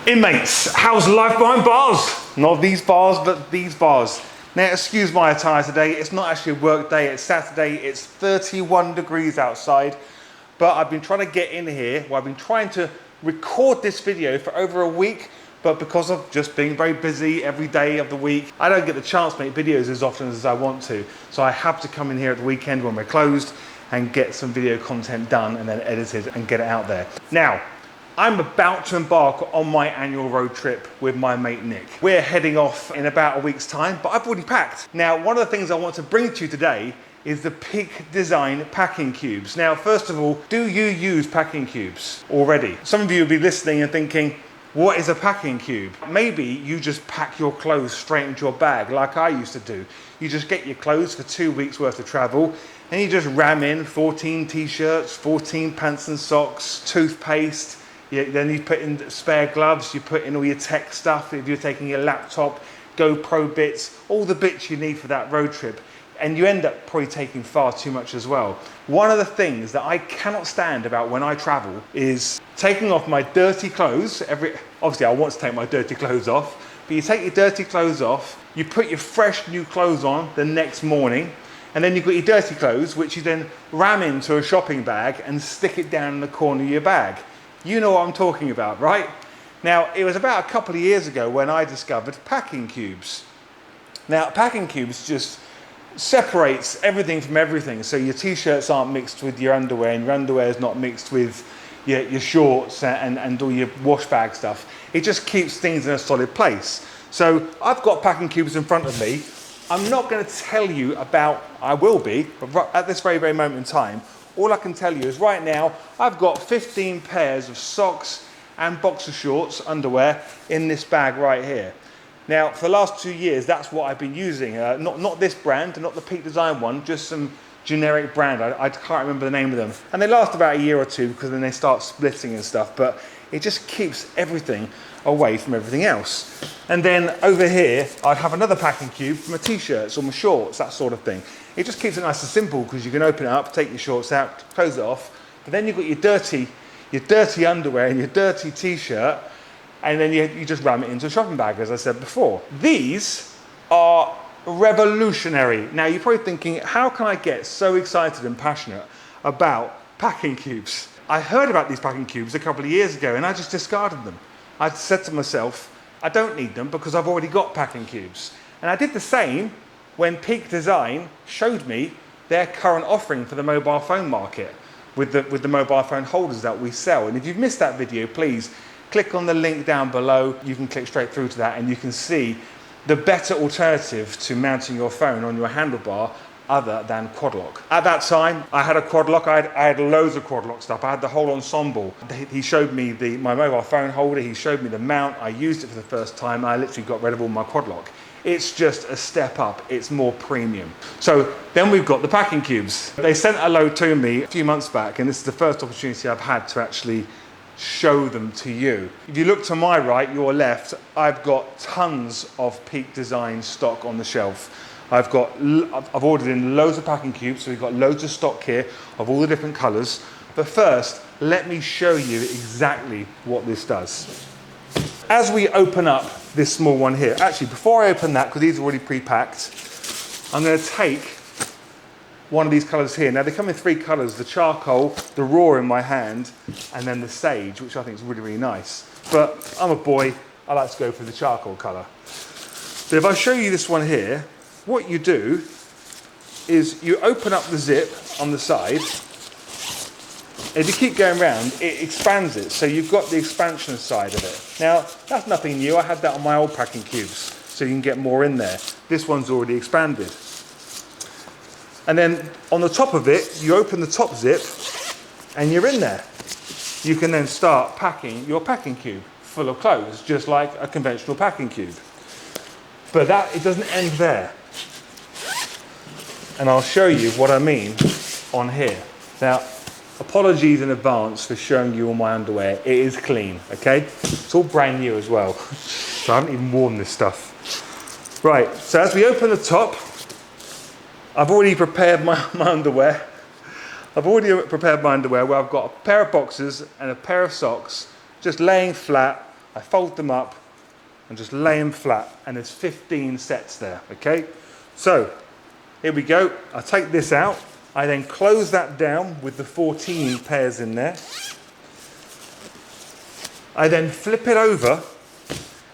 Inmates, how's life behind bars? Not these bars, but these bars. Now, excuse my attire today. It's not actually a work day. It's Saturday. It's 31 degrees outside. But I've been trying to get in here. Well, I've been trying to record this video for over a week. But because of just being very busy every day of the week, I don't get the chance to make videos as often as I want to. So I have to come in here at the weekend when we're closed and get some video content done and then edited and get it out there. Now, I'm about to embark on my annual road trip with my mate Nick. We're heading off in about a week's time, but I've already packed. Now, one of the things I want to bring to you today is the Peak Design packing cubes. Now, first of all, do you use packing cubes already? Some of you will be listening and thinking, what is a packing cube? Maybe you just pack your clothes straight into your bag like I used to do. You just get your clothes for 2 weeks worth of travel and you just ram in 14 t-shirts, 14 pants and socks, toothpaste. Then you put in spare gloves, you put in all your tech stuff, if you're taking your laptop, GoPro bits, all the bits you need for that road trip. And you end up probably taking far too much as well. One of the things that I cannot stand about when I travel is taking off my dirty clothes. Obviously I want to take my dirty clothes off, but you take your dirty clothes off, you put your fresh new clothes on the next morning, and then you've got your dirty clothes, which you then ram into a shopping bag and stick it down in the corner of your bag. You know what I'm talking about, right? Now, it was about a couple of years ago when I discovered packing cubes. Now, packing cubes just separates everything from everything. So your t-shirts aren't mixed with your underwear, and your underwear is not mixed with your shorts and all your wash bag stuff. It just keeps things in a solid place. So I've got packing cubes in front of me. I'm not going to tell you about, I will be, but at this very, very moment in time, all I can tell you is right now, I've got 15 pairs of socks and boxer shorts, underwear, in this bag right here. Now, for the last 2 years, that's what I've been using. Not this brand, not the Peak Design one, just some generic brand. I can't remember the name of them. And they last about a year or two because then they start splitting and stuff, but it just keeps everything away from everything else. And then over here, I'd have another packing cube for my t-shirts or my shorts, that sort of thing. It just keeps it nice and simple because you can open it up, take your shorts out, close it off, but then you've got your dirty underwear and your dirty t-shirt, and then you just ram it into a shopping bag, as I said before. These are revolutionary. Now you're probably thinking, how can I get so excited and passionate about packing cubes? I heard about these packing cubes a couple of years ago and I just discarded them. I said to myself, I don't need them because I've already got packing cubes. And I did the same when Peak Design showed me their current offering for the mobile phone market with the mobile phone holders that we sell. And if you've missed that video, please click on the link down below. You can click straight through to that and you can see the better alternative to mounting your phone on your handlebar other than quad lock. At that time, I had a quad lock. I had loads of quad lock stuff. I had the whole ensemble. He showed me my mobile phone holder. He showed me the mount. I used it for the first time. I literally got rid of all my quad lock. It's just a step up. It's more premium. So then we've got the packing cubes. They sent a load to me a few months back, and this is the first opportunity I've had to actually show them to you. If you look to my right, your left, I've got tons of Peak Design stock on the shelf. I've ordered in loads of packing cubes, so we've got loads of stock here of all the different colors. But first, let me show you exactly what this does. As we open up this small one here, actually before I open that, because these are already pre-packed, I'm going to take one of these colors here. Now they come in 3 colors, the charcoal, the raw in my hand, and then the sage, which I think is really, really nice. But I'm a boy, I like to go for the charcoal color. But if I show you this one here, what you do is you open up the zip on the side. If you keep going around, it expands it. So you've got the expansion side of it. Now, that's nothing new. I had that on my old packing cubes, so you can get more in there. This one's already expanded. And then on the top of it, you open the top zip and you're in there. You can then start packing your packing cube full of clothes, just like a conventional packing cube. But it doesn't end there. And I'll show you what I mean on here. Now, apologies in advance for showing you all my underwear. It is clean, okay? It's all brand new as well. So I haven't even worn this stuff. Right, so as we open the top, I've already prepared my underwear. I've already prepared my underwear where I've got a pair of boxers and a pair of socks just laying flat I fold them up and just lay them flat, and there's 15 sets there, okay? So, here we go. I take this out. I then close that down with the 14 pairs in there. I then flip it over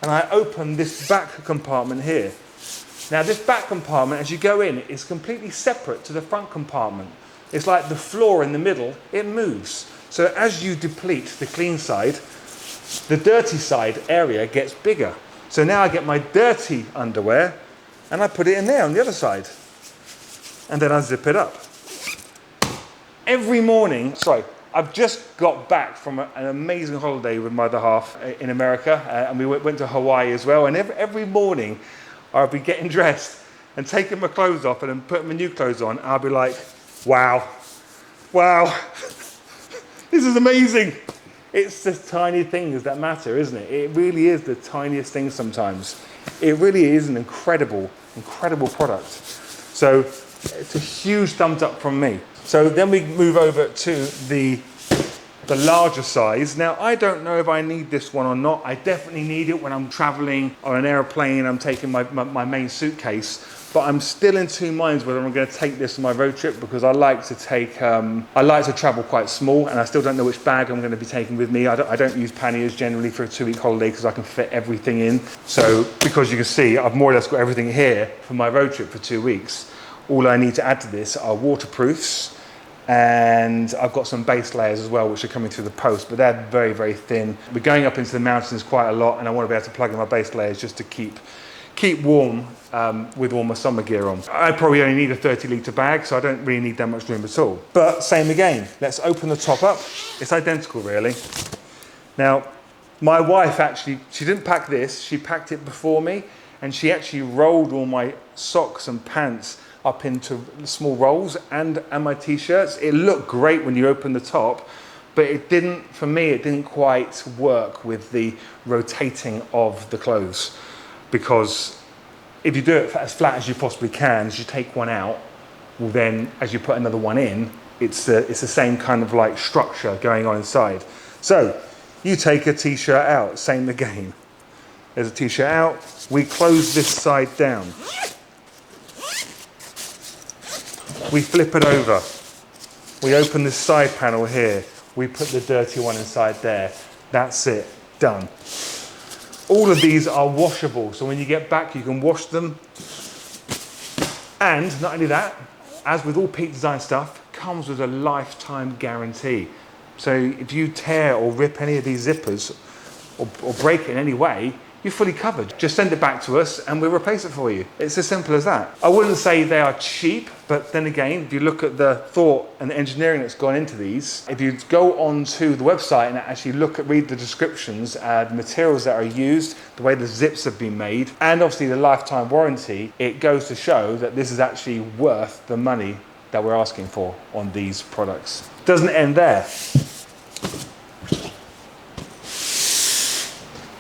and I open this back compartment here. Now this back compartment, as you go in, is completely separate to the front compartment. It's like the floor in the middle, it moves. So as you deplete the clean side, the dirty side area gets bigger. So now I get my dirty underwear and I put it in there on the other side. And then I zip it up. Every morning, I've just got back from an amazing holiday with my other half in America, and we went to Hawaii as well. And every morning, I'll be getting dressed and taking my clothes off and then putting my new clothes on. I'll be like, wow, this is amazing. It's the tiny things that matter, isn't it? It really is the tiniest things sometimes. It really is an incredible product. So it's a huge thumbs up from me. So then we move over to the larger size. Now, I don't know if I need this one or not. I definitely need it when I'm traveling on an airplane. I'm taking my main suitcase, but I'm still in two minds whether I'm going to take this on my road trip, because I like to travel quite small, and I still don't know which bag I'm going to be taking with me. I don't use panniers generally for a 2-week holiday because I can fit everything in. So because you can see, I've more or less got everything here for my road trip for 2 weeks. All I need to add to this are waterproofs, and I've got some base layers as well, which are coming through the post, but they're very, very thin. We're going up into the mountains quite a lot, and I want to be able to plug in my base layers just to keep warm with all my summer gear on. I probably only need a 30-litre bag, so I don't really need that much room at all. But same again, let's open the top up. It's identical, really. Now, my wife actually, she didn't pack this, she packed it before me, and she actually rolled all my socks and pants up into small rolls and my t-shirts. It looked great when you open the top, but it didn't, for me, it didn't quite work with the rotating of the clothes, because if you do it as flat as you possibly can, as you take one out, well then as you put another one in, it's the same kind of like structure going on inside. So you take a t-shirt out, same again. There's a t-shirt out, we close this side down. We flip it over. We open this side panel here. We put the dirty one inside there. That's it, done. All of these are washable, so when you get back, you can wash them. And not only that, as with all Peak Design stuff, comes with a lifetime guarantee. So if you tear or rip any of these zippers or break it in any way, you're fully covered. Just send it back to us and we'll replace it for you. It's as simple as that. I wouldn't say they are cheap, but then again, if you look at the thought and the engineering that's gone into these, if you go onto the website and actually read the descriptions, the materials that are used, the way the zips have been made, and obviously the lifetime warranty, it goes to show that this is actually worth the money that we're asking for on these products. Doesn't end there.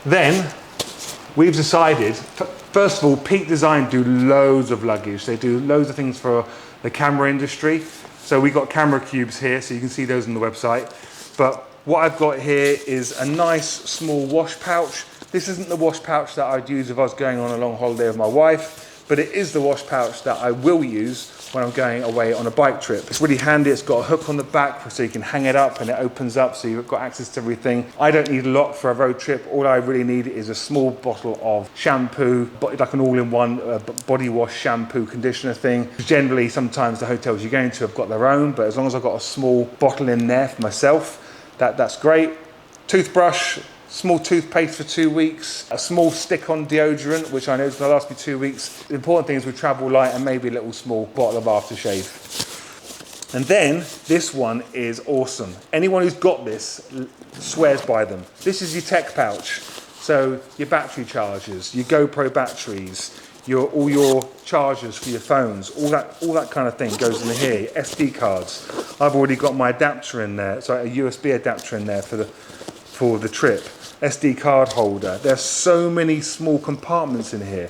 Then, we've decided, first of all, Peak Design do loads of luggage. They do loads of things for the camera industry. So we got camera cubes here, so you can see those on the website. But what I've got here is a nice small wash pouch. This isn't the wash pouch that I'd use if I was going on a long holiday with my wife, but it is the wash pouch that I will use when I'm going away on a bike trip. It's really handy. It's got a hook on the back so you can hang it up and it opens up, so you've got access to everything. I don't need a lot for a road trip. All I really need is a small bottle of shampoo, like an all-in-one body wash, shampoo, conditioner thing. Generally, sometimes the hotels you're going to have got their own, but as long as I've got a small bottle in there for myself, that's great. Toothbrush, small toothpaste for 2 weeks, a small stick-on deodorant, which I know is going to last me 2 weeks. The important thing is we travel light, and maybe a little small bottle of aftershave. And then this one is awesome. Anyone who's got this swears by them. This is your tech pouch. So your battery chargers, your GoPro batteries, all your chargers for your phones, all that kind of thing goes in here. SD cards. I've already got my adapter in there, so a USB adapter in there for the trip. SD card holder. There's so many small compartments in here.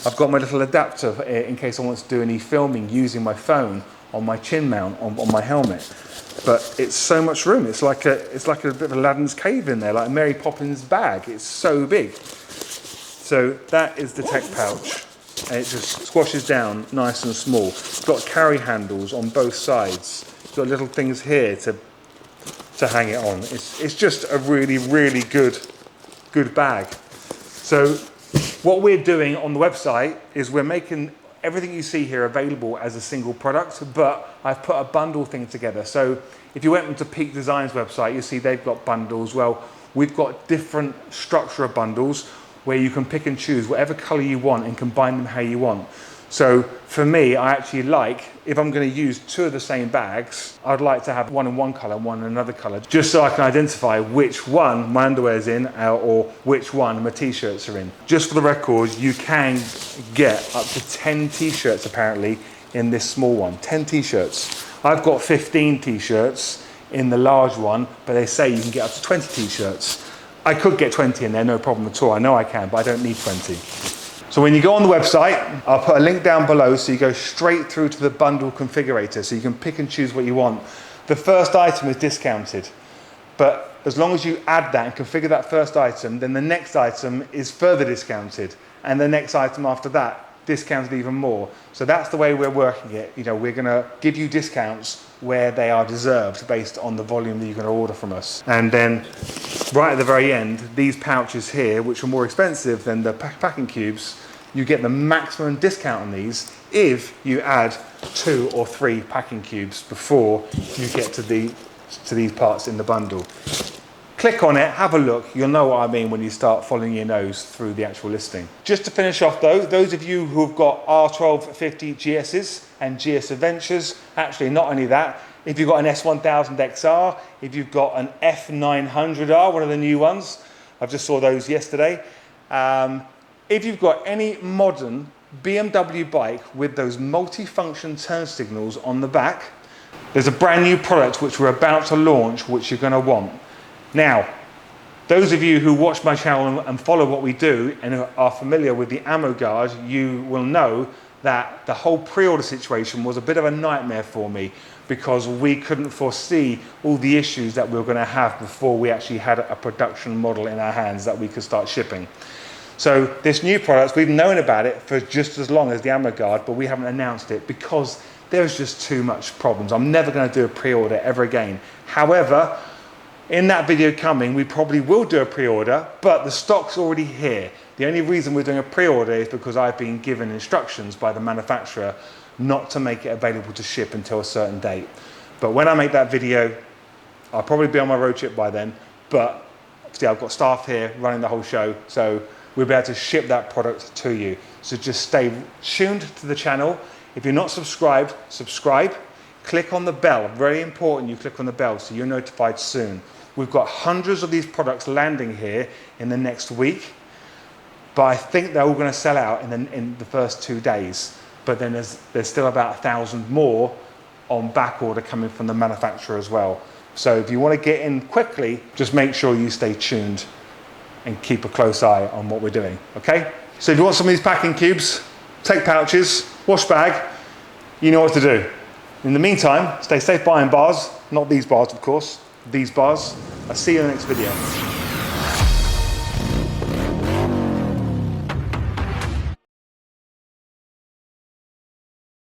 I've got my little adapter in case I want to do any filming using my phone. on my chin mount, on my helmet. But it's so much room. It's like a bit of Aladdin's cave in there, like Mary Poppins' bag. It's so big. So that is the tech pouch, and it just squashes down nice and small. It's got carry handles on both sides. It's got little things here to hang it on. It's just a really, really good bag. So what we're doing on the website is we're making everything you see here available as a single product, but I've put a bundle thing together. So if you went onto Peak Design's website, you see they've got bundles. Well, we've got different structure of bundles where you can pick and choose whatever color you want and combine them how you want. So for me, I actually like, if I'm going to use two of the same bags, I'd like to have one in one color and one in another color, just so I can identify which one my underwear's in or which one my t-shirts are in. Just for the record, you can get up to 10 t-shirts apparently in this small one, 10 t-shirts. I've got 15 t-shirts in the large one, but they say you can get up to 20 t-shirts. I could get 20 in there, no problem at all. I know I can, but I don't need 20. So when you go on the website, I'll put a link down below so you go straight through to the bundle configurator so you can pick and choose what you want. The first item is discounted, but as long as you add that and configure that first item, then the next item is further discounted, and the next item after that discounted even more. So that's the way we're working it. You know, we're gonna give you discounts where they are deserved based on the volume that you're gonna order from us. And then right at the very end, these pouches here, which are more expensive than the packing cubes, you get the maximum discount on these if you add 2 or 3 packing cubes before you get to these parts in the bundle. Click on it, have a look, you'll know what I mean when you start following your nose through the actual listing. Just to finish off though, those of you who've got R1250GSs and GS Adventures, actually not only that, if you've got an S1000XR, if you've got an F900R, one of the new ones, I just saw those yesterday. If you've got any modern BMW bike with those multi-function turn signals on the back, there's a brand new product which we're about to launch which you're going to want. Now, those of you who watch my channel and follow what we do and are familiar with the ammo guard, you will know that the whole pre-order situation was a bit of a nightmare for me because we couldn't foresee all the issues that we were going to have before we actually had a production model in our hands that we could start shipping. So this new product, we've known about it for just as long as the ammo guard, but we haven't announced it because there's just too much problems. I'm never going to do a pre-order ever again. However, in that video coming, we probably will do a pre-order, but the stock's already here. The only reason we're doing a pre-order is because I've been given instructions by the manufacturer not to make it available to ship until a certain date. But when I make that video, I'll probably be on my road trip by then, but obviously I've got staff here running the whole show, so we'll be able to ship that product to you. So just stay tuned to the channel. If you're not subscribed, subscribe. Click on the bell, very important you click on the bell so you're notified soon. We've got hundreds of these products landing here in the next week, but I think they're all going to sell out in the first 2 days. But then there's still about 1,000 more on back order coming from the manufacturer as well. So if you want to get in quickly, just make sure you stay tuned and keep a close eye on what we're doing, okay? So if you want some of these packing cubes, take pouches, wash bag, you know what to do. In the meantime, stay safe buying bars, not these bars of course, these bars. I'll see you in the next video.